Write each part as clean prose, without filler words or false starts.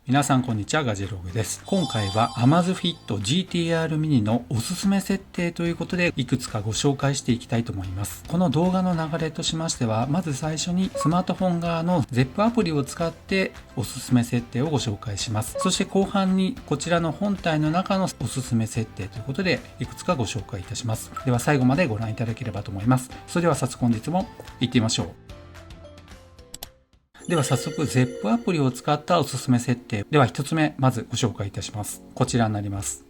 皆さんこんにちは、ガジェログです。今回は Amazfit GTR Mini のおすすめ設定ということでいくつかご紹介していきたいと思います。この動画の流れとしましては、まず最初にスマートフォン側の ZEP アプリを使っておすすめ設定をご紹介します。そして後半にこちらの本体の中のおすすめ設定ということでいくつかご紹介いたします。では最後までご覧いただければと思います。それでは早速本日も行ってみましょう。では早速 ZEP アプリを使ったおすすめ設定。では一つ目、まずご紹介いたします。こちらになります。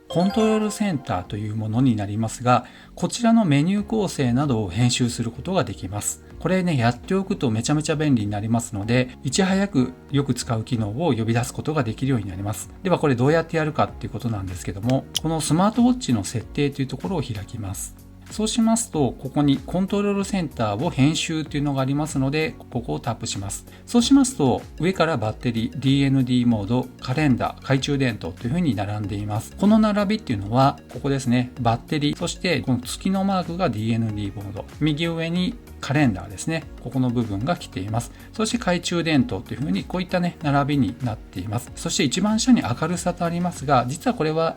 コントロールセンターというものになりますが、こちらのメニュー構成などを編集することができます。これね、やっておくとめちゃめちゃ便利になりますので、いち早くよく使う機能を呼び出すことができるようになります。ではこれどうやってやるかっていうことなんですけども、このスマートウォッチの設定というところを開きます。そうしますと、ここにコントロールセンターを編集というのがありますので、ここをタップします。そうしますと、上からバッテリー、DND モード、カレンダー、懐中電灯というふうに並んでいます。この並びっていうのは、ここですね、バッテリー、そしてこの月のマークが DND モード、右上にカレンダーですね。ここの部分が来ています。そして懐中電灯というふうにこういったね、並びになっています。そして一番下に明るさとありますが、実はこれは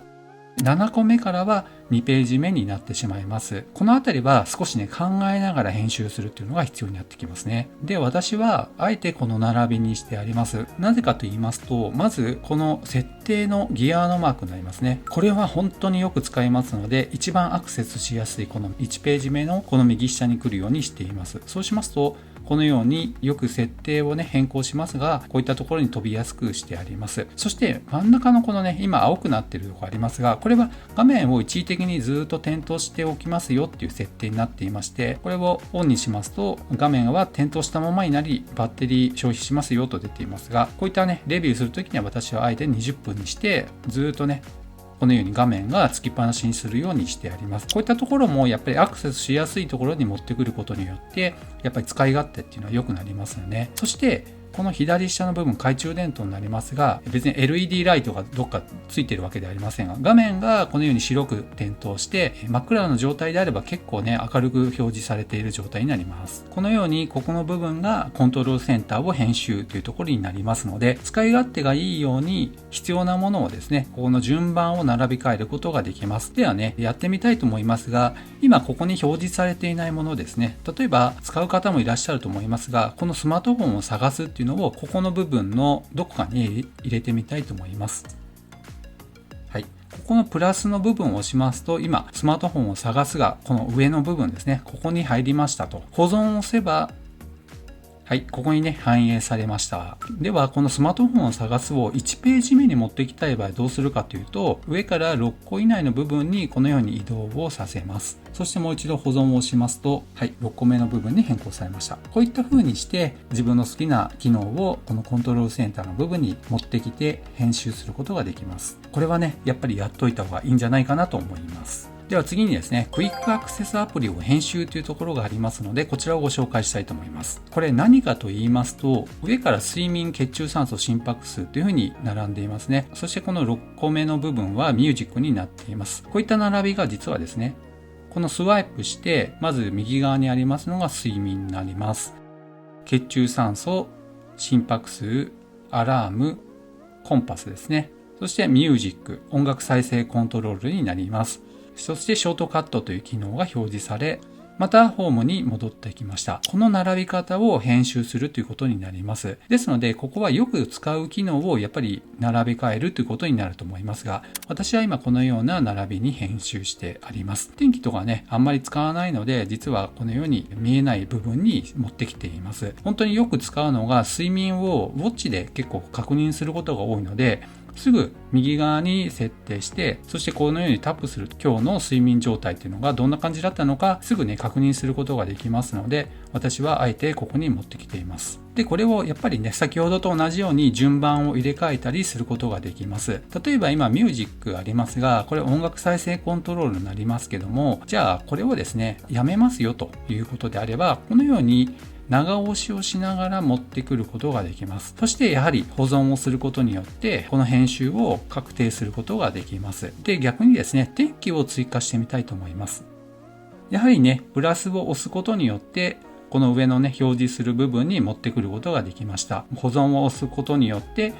7個目からは2ページ目になってしまいます。このあたりは少しね、考えながら編集するっていうのが必要になってきますね。で、私はあえてこの並びにしてあります。なぜかと言いますと、まずこの設定のギアのマークになりますね。これは本当によく使いますので、一番アクセスしやすいこの1ページ目のこの右下に来るようにしています。そうしますと、このようによく設定をね変更しますが、こういったところに飛びやすくしてあります。そして真ん中のこのね、今青くなっているところありますが、これは画面を一時的にずっと点灯しておきますよっていう設定になっていまして、これをオンにしますと画面は点灯したままになり、バッテリー消費しますよと出ていますが、こういったねレビューするときには私はあえて20分にしてずっとねこのように画面がつきっぱなしにするようにしてあります。こういったところもやっぱりアクセスしやすいところに持ってくることによってやっぱり使い勝手っていうのは良くなりますよね。そしてこの左下の部分、懐中電灯になりますが、別に LED ライトがどっかついてるわけではありませんが、画面がこのように白く点灯して真っ暗な状態であれば結構ね明るく表示されている状態になります。このようにここの部分がコントロールセンターを編集というところになりますので、使い勝手がいいように必要なものをですね、ここの順番を並び替えることができます。ではね、やってみたいと思いますが、今ここに表示されていないものですね、例えば使う方もいらっしゃると思いますが、このスマートフォンを探すっていうのをここの部分のどこかに入れてみたいと思います。はい。ここのプラスの部分を押しますと、今スマートフォンを探すが、この上の部分ですね、ここに入りましたと。保存を押せば、はい、ここにね、反映されました。では、このスマートフォンを探すを1ページ目に持っていきたい場合どうするかというと、上から6個以内の部分にこのように移動をさせます。そしてもう一度保存を押しますと、はい、6個目の部分に変更されました。こういった風にして自分の好きな機能をこのコントロールセンターの部分に持ってきて編集することができます。これはね、やっぱりやっといた方がいいんじゃないかなと思います。では次にですね、クイックアクセスアプリを編集というところがありますので、こちらをご紹介したいと思います。これ何かと言いますと、上から睡眠、血中酸素、心拍数というふうに並んでいますね。そしてこの6個目の部分はミュージックになっています。こういった並びが実はですね、このスワイプして、まず右側にありますのが睡眠になります。血中酸素、心拍数、アラーム、コンパスですね。そしてミュージック、音楽再生コントロールになります。そしてショートカットという機能が表示され、またホームに戻ってきました。この並び方を編集するということになります。ですので、ここはよく使う機能をやっぱり並び替えるということになると思いますが、私は今このような並びに編集してあります。天気とかね、あんまり使わないので、実はこのように見えない部分に持ってきています。本当によく使うのが睡眠をウォッチで結構確認することが多いので、すぐ右側に設定して、そしてこのようにタップすると今日の睡眠状態っていうのがどんな感じだったのかすぐね確認することができますので、私はあえてここに持ってきています。で、これをやっぱりね、先ほどと同じように順番を入れ替えたりすることができます。例えば今ミュージックありますが、これ音楽再生コントロールになりますけども、じゃあこれをですね、やめますよということであれば、このように長押しをしながら持ってくることができます。そしてやはり保存をすることによってこの編集を確定することができます。で、逆にですね、天気を追加してみたいと思います。やはりね、プラスを押すことによってこの上のね、表示する部分に持ってくることができました。保存を押すことによって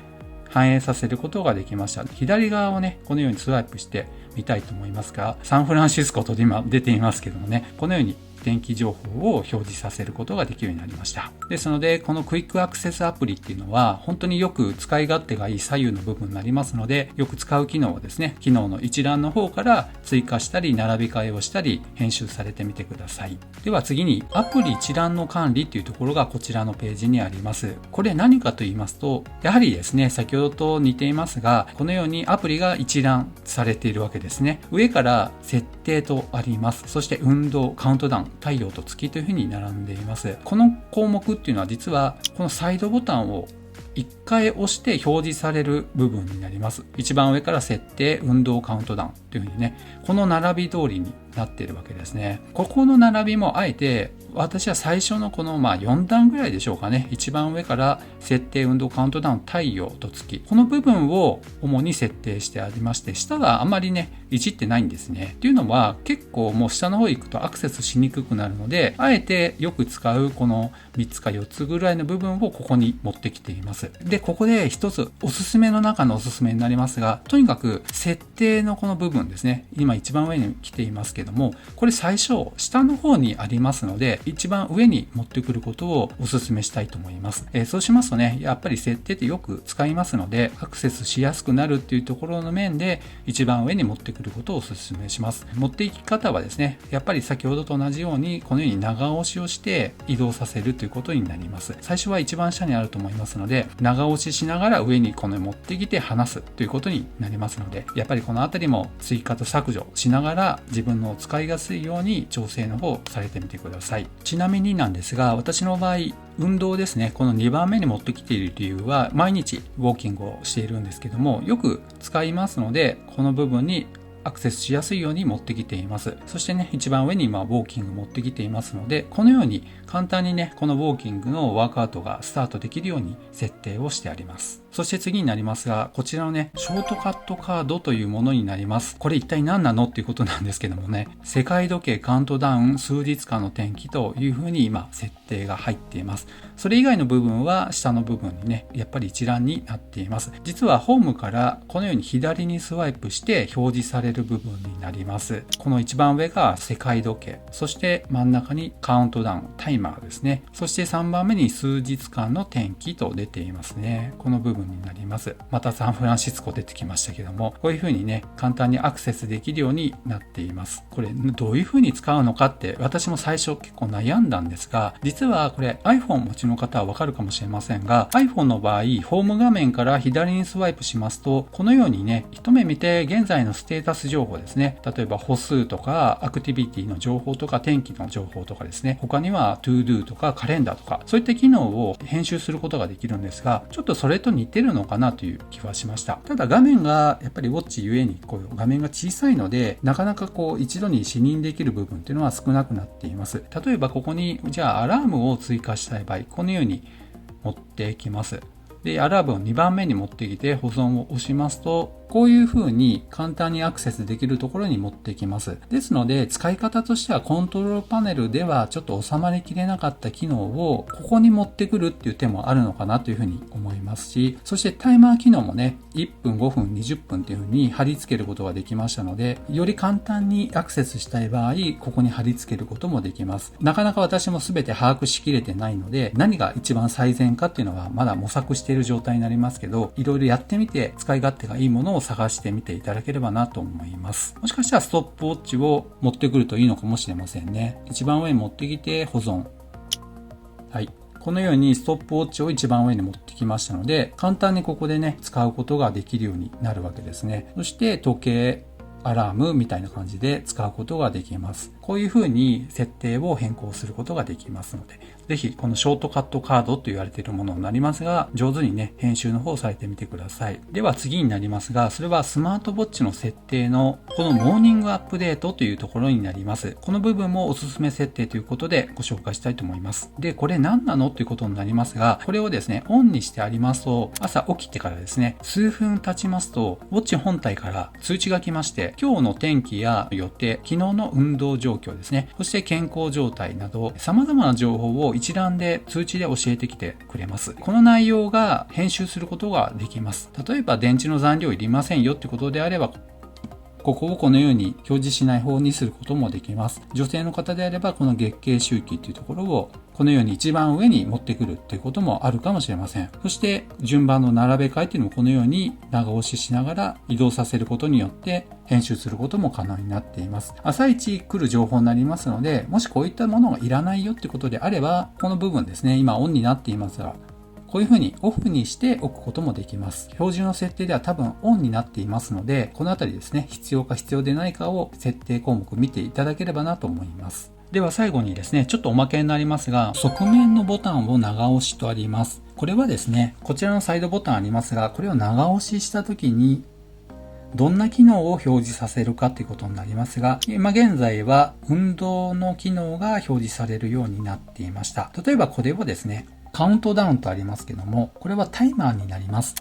反映させることができました。左側をね、このようにスワイプしてみたいと思いますが、サンフランシスコと今出ていますけどもね、このように天気情報を表示させることができるようになりました。ですので、このクイックアクセスアプリっていうのは本当によく使い勝手がいい左右の部分になりますので、よく使う機能をですね、機能の一覧の方から追加したり並び替えをしたり編集されてみてください。では次にアプリ一覧の管理っていうところがこちらのページにあります。これ何かと言いますと、やはりですね、先ほどと似ていますが、このようにアプリが一覧されているわけですね。上から設定とあります。そして運動、カウントダウン、太陽と月というふうに並んでいます。この項目っていうのは実はこのサイドボタンを1回押して表示される部分になります。一番上から設定、運動、カウントダウンというふうにね、この並び通りになっているわけですね。ここの並びもあえて私は最初のこの4段ぐらいでしょうかね。一番上から設定、運動、カウントダウン、太陽と月。この部分を主に設定してありまして、下があまりね、いじってないんですね。っていうのは結構もう下の方行くとアクセスしにくくなるので、あえてよく使うこの3つか4つぐらいの部分をここに持ってきています。で、ここで一つおすすめの中のおすすめになりますが、とにかく設定のこの部分ですね。今一番上に来ていますけども、これ最初下の方にありますので、一番上に持ってくることをお勧めしたいと思います。そうしますとね、やっぱり設定ってよく使いますので、アクセスしやすくなるっていうところの面で、一番上に持ってくることをお勧めします。持っていき方はですね、やっぱり先ほどと同じように、このように長押しをして移動させるということになります。最初は一番下にあると思いますので、長押ししながら上にこのように持ってきて離すということになりますので、やっぱりこのあたりも追加と削除しながら自分の使いやすいように調整の方されてみてください。ちなみになんですが、私の場合運動ですね、この2番目に持ってきている理由は毎日ウォーキングをしているんですけども、よく使いますので、この部分にアクセスしやすいように持ってきています。そしてね、一番上に今ウォーキング持ってきていますので、このように簡単にね、このウォーキングのワークアウトがスタートできるように設定をしてあります。そして次になりますが、こちらのね、ショートカットカードというものになります。これ一体何なのっていうことなんですけどもね、世界時計カウントダウン数日間の天気というふうに今設定が入っています。それ以外の部分は下の部分にね、やっぱり一覧になっています。実はホームからこのように左にスワイプして表示される部分になります。この一番上が世界時計、そして真ん中にカウントダウン、タイマーですね。そして3番目に数日間の天気と出ていますね。この部分になります。またサンフランシスコ出てきましたけども、こういう風にね、簡単にアクセスできるようになっています。これどういう風に使うのかって私も最初結構悩んだんですが、実はこれ iPhone 持ちの方はわかるかもしれませんが、 iPhone の場合ホーム画面から左にスワイプしますと、このようにね、一目見て現在のステータス情報ですね、例えば歩数とかアクティビティの情報とか天気の情報とかですね、他には ToDo とかカレンダーとかそういった機能を編集することができるんですが、ちょっとそれと似てるのかなという気はしました。ただ画面がやっぱりウォッチゆえにこう画面が小さいので、なかなかこう一度に視認できる部分っていうのは少なくなっています。例えばここにじゃあアラームを追加したい場合、このように持っていきます。で、アラームを2番目に持ってきて保存を押しますと、こういう風に簡単にアクセスできるところに持っていきます。ですので、使い方としてはコントロールパネルではちょっと収まりきれなかった機能をここに持ってくるっていう手もあるのかなという風に思いますし、そしてタイマー機能もね、1分、5分、20分っていう風に貼り付けることができましたので、より簡単にアクセスしたい場合、ここに貼り付けることもできます。なかなか私も全て把握しきれてないので、何が一番最善かっていうのはまだ模索している状態になりますけど、いろいろやってみて使い勝手がいいものを探してみていただければなと思います。もしかしたらストップウォッチを持ってくるといいのかもしれませんね。一番上に持ってきて保存。はい。このようにストップウォッチを一番上に持ってきましたので、簡単にここでね、使うことができるようになるわけですね。そして時計、アラームみたいな感じで使うことができます。こういう風に設定を変更することができますので、ぜひこのショートカットカードと言われているものになりますが、上手にね、編集の方をされてみてください。では次になりますが、それはスマートウォッチの設定のこのモーニングアップデートというところになります。この部分もおすすめ設定ということでご紹介したいと思います。で、これ何なのということになりますが、これをですね、オンにしてありますと、朝起きてからですね、数分経ちますと、ウォッチ本体から通知が来まして、今日の天気や予定、昨日の運動情状況ですね。そして健康状態など様々な情報を一覧で通知で教えてきてくれます。この内容が編集することができます。例えば電池の残量いりませんよってことであれば、ここをこのように表示しない方にすることもできます。女性の方であればこの月経周期っていうところをこのように一番上に持ってくるっていうこともあるかもしれません。そして順番の並べ替えっていうのもこのように長押ししながら移動させることによって編集することも可能になっています。朝一来る情報になりますので、もしこういったものがいらないよってことであれば、この部分ですね、今オンになっていますが、こういうふうにオフにしておくこともできます。標準の設定では多分オンになっていますので、このあたりですね、必要か必要でないかを設定項目見ていただければなと思います。では最後にですね、ちょっとおまけになりますが、側面のボタンを長押しとあります。これはですね、こちらのサイドボタンありますが、これを長押しした時に、どんな機能を表示させるかということになりますが、今現在は運動の機能が表示されるようになっていました。例えばこれをですね、カウントダウンとありますけども、これはタイマーになります。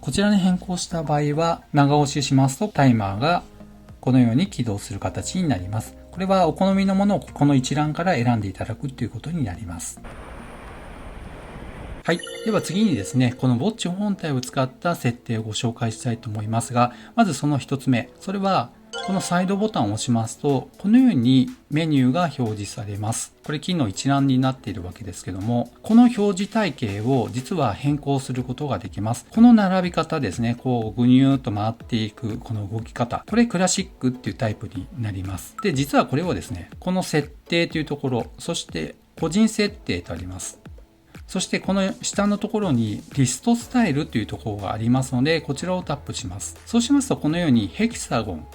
こちらに変更した場合は、長押ししますとタイマーがこのように起動する形になります。これはお好みのものをこの一覧から選んでいただくということになります。はい。では次にですね、このウォッチ本体を使った設定をご紹介したいと思いますが、まずその一つ目。それは、このサイドボタンを押しますと、このようにメニューが表示されます。これ機能一覧になっているわけですけども、この表示体系を実は変更することができます。この並び方ですね、こうぐにゅーっと回っていくこの動き方。これクラシックっていうタイプになります。で、実はこれをですね、この設定というところ、そして個人設定とあります。そしてこの下のところにリストスタイルというところがありますので、こちらをタップします。そうしますとこのようにヘキサゴン、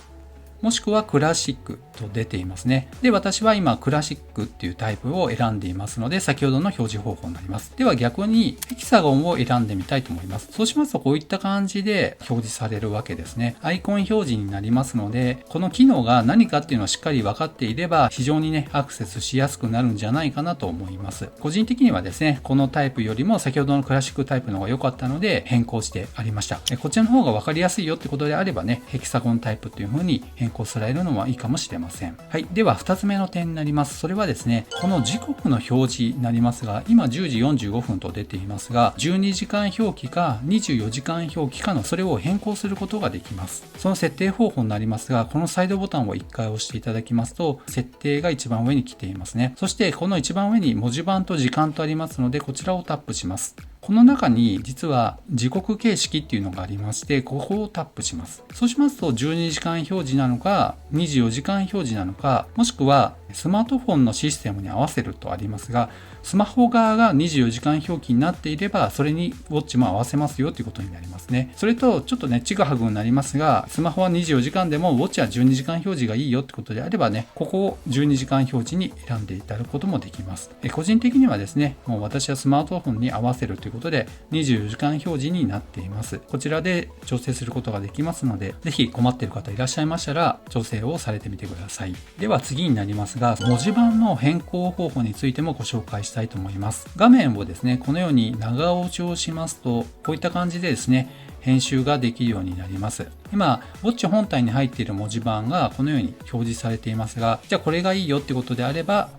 もしくはクラシックと出ていますね。で、私は今クラシックっていうタイプを選んでいますので、先ほどの表示方法になります。では逆にヘキサゴンを選んでみたいと思います。そうしますとこういった感じで表示されるわけですね。アイコン表示になりますので、この機能が何かっていうのをしっかり分かっていれば、非常にね、アクセスしやすくなるんじゃないかなと思います。個人的にはですね、このタイプよりも先ほどのクラシックタイプの方が良かったので変更してありました。こちらの方が分かりやすいよってことであればね、ヘキサゴンタイプという風に変更されるのはいいかもしれません。はい。では2つ目の点になります。それはですね、この時刻の表示になりますが、今10時45分と出ていますが、12時間表記か24時間表記かのそれを変更することができます。その設定方法になりますが、このサイドボタンを1回押していただきますと、設定が一番上に来ていますね。そしてこの一番上に文字盤と時間とありますので、こちらをタップします。この中に実は時刻形式っていうのがありまして、ここをタップします。そうしますと12時間表示なのか24時間表示なのか、もしくはスマートフォンのシステムに合わせるとありますが、スマホ側が24時間表記になっていれば、それにウォッチも合わせますよということになりますね。それとちょっとね、ちぐはぐになりますが、スマホは24時間でもウォッチは12時間表示がいいよってことであればね、ここを12時間表示に選んでいただくこともできます。個人的にはですね、もう私はスマートフォンに合わせるということで24時間表示になっています。こちらで調整することができますので、ぜひ困っている方いらっしゃいましたら調整をされてみてください。では次になりますが、文字盤の変更方法についてもご紹介したいと思います。画面をですね、このように長押しをしますと、こういった感じでですね、編集ができるようになります。今、ウォッチ本体に入っている文字盤がこのように表示されていますが、じゃあこれがいいよってことであれば、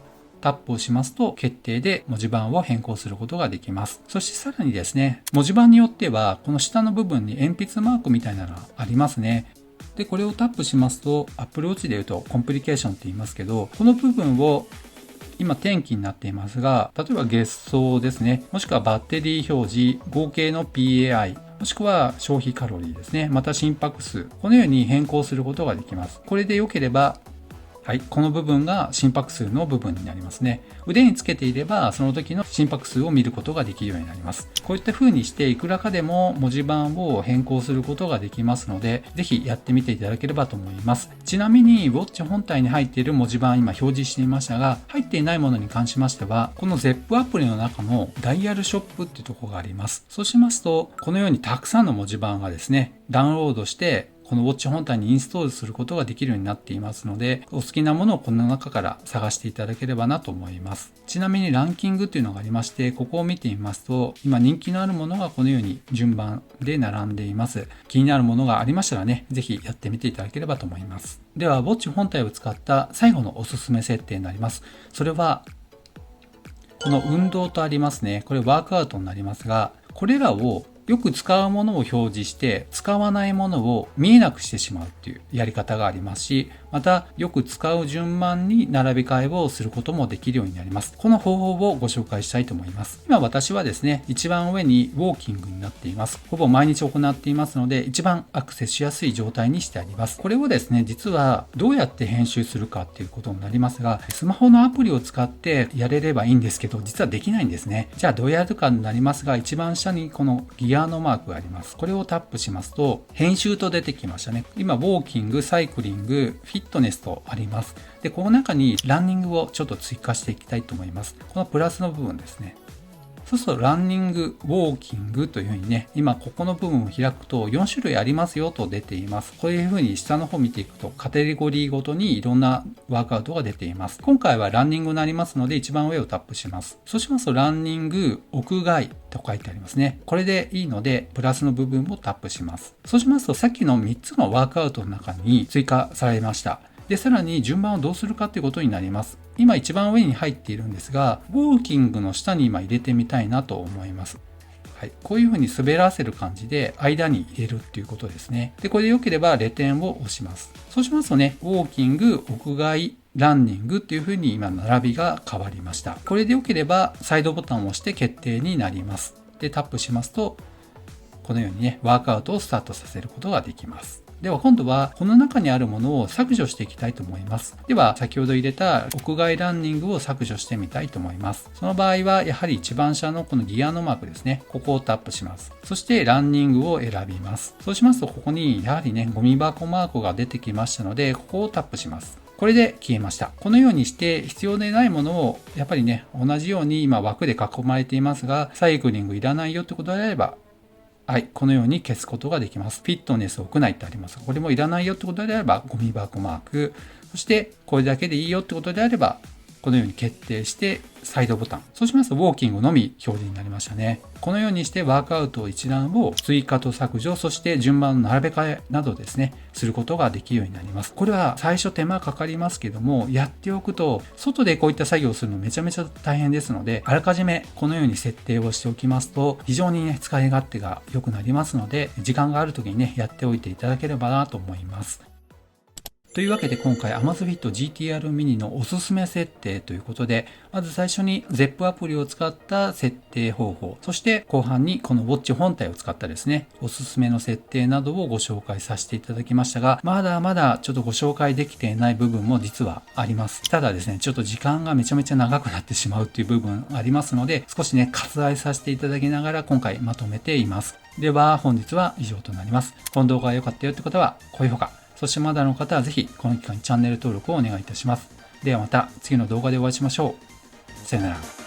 タップをしますと決定で文字盤を変更することができます。そしてさらにですね、文字盤によってはこの下の部分に鉛筆マークみたいなのがありますね。で、これをタップしますと Apple Watch で言うとコンプリケーションって言いますけど、この部分を今天気になっていますが、例えば月相ですね、もしくはバッテリー表示、合計の PAI、もしくは消費カロリーですね、また心拍数、このように変更することができます。これで良ければ、はい、この部分が心拍数の部分になりますね。腕につけていれば、その時の心拍数を見ることができるようになります。こういった風にして、いくらかでも文字盤を変更することができますので、ぜひやってみていただければと思います。ちなみに、ウォッチ本体に入っている文字盤、今表示していましたが、入っていないものに関しましては、この ZEP アプリの中のダイヤルショップっていうところがあります。そうしますと、このようにたくさんの文字盤がですね、ダウンロードして、このウォッチ本体にインストールすることができるようになっていますので、お好きなものをこの中から探していただければなと思います。ちなみにランキングっていうのがありまして、ここを見てみますと、今人気のあるものがこのように順番で並んでいます。気になるものがありましたらね、ぜひやってみていただければと思います。では、ウォッチ本体を使った最後のおすすめ設定になります。それは、この運動とありますね。これワークアウトになりますが、これらをよく使うものを表示して使わないものを見えなくしてしまうっていうやり方がありますし、またよく使う順番に並び替えをすることもできるようになります。この方法をご紹介したいと思います。今私はですね、一番上にウォーキングになっています。ほぼ毎日行っていますので、一番アクセスしやすい状態にしてあります。これをですね、実はどうやって編集するかっていうことになりますが、スマホのアプリを使ってやれればいいんですけど、実はできないんですね。じゃあどうやるかになりますが、一番下にこのギアのマークがあります。これをタップしますと、編集と出てきましたね。今、ウォーキング、サイクリング、フィットネスとあります。で、この中にランニングをちょっと追加していきたいと思います。このプラスの部分ですね。そうするとランニング、ウォーキングというふうにね、今ここの部分を開くと4種類ありますよと出ています。こういうふうに下の方見ていくとカテゴリーごとにいろんなワークアウトが出ています。今回はランニングになりますので一番上をタップします。そうしますとランニング、屋外と書いてありますね。これでいいのでプラスの部分をタップします。そうしますとさっきの3つのワークアウトの中に追加されました。で、さらに順番をどうするかということになります。今一番上に入っているんですが、ウォーキングの下に今入れてみたいなと思います。はい、こういうふうに滑らせる感じで間に入れるっていうことですね。で、これで良ければレ点を押します。そうしますとね、ウォーキング、屋外、ランニングっていうふうに今並びが変わりました。これで良ければサイドボタンを押して決定になります。で、タップしますと、このようにね、ワークアウトをスタートさせることができます。では今度はこの中にあるものを削除していきたいと思います。では先ほど入れた屋外ランニングを削除してみたいと思います。その場合はやはり一番下のこのギアのマークですね。ここをタップします。そしてランニングを選びます。そうしますとここにやはりね、ゴミ箱マークが出てきましたので、ここをタップします。これで消えました。このようにして必要でないものをやっぱりね、同じように今枠で囲まれていますが、サイクリングいらないよってことであれば、はい、このように消すことができます。フィットネス屋内ってあります。これもいらないよってことであれば、ゴミ箱マーク。そして、これだけでいいよってことであれば、このように決定して、サイドボタン。そうしますと、ウォーキングのみ表示になりましたね。このようにしてワークアウト一覧を追加と削除、そして順番の並べ替えなどですね、することができるようになります。これは最初手間かかりますけども、やっておくと、外でこういった作業をするのめちゃめちゃ大変ですので、あらかじめこのように設定をしておきますと、非常にね、使い勝手が良くなりますので、時間がある時にね、やっておいていただければなと思います。というわけで今回 Amazfit GTR mini のおすすめ設定ということで、まず最初に ZEP アプリを使った設定方法、そして後半にこのウォッチ本体を使ったですね、おすすめの設定などをご紹介させていただきましたが、まだまだちょっとご紹介できていない部分も実はあります。ただですね、ちょっと時間がめちゃめちゃ長くなってしまうっていう部分ありますので、少しね、割愛させていただきながら今回まとめています。では本日は以上となります。この動画が良かったよって方は高評価、そしてまだの方はぜひこの機会にチャンネル登録をお願いいたします。ではまた次の動画でお会いしましょう。さよなら。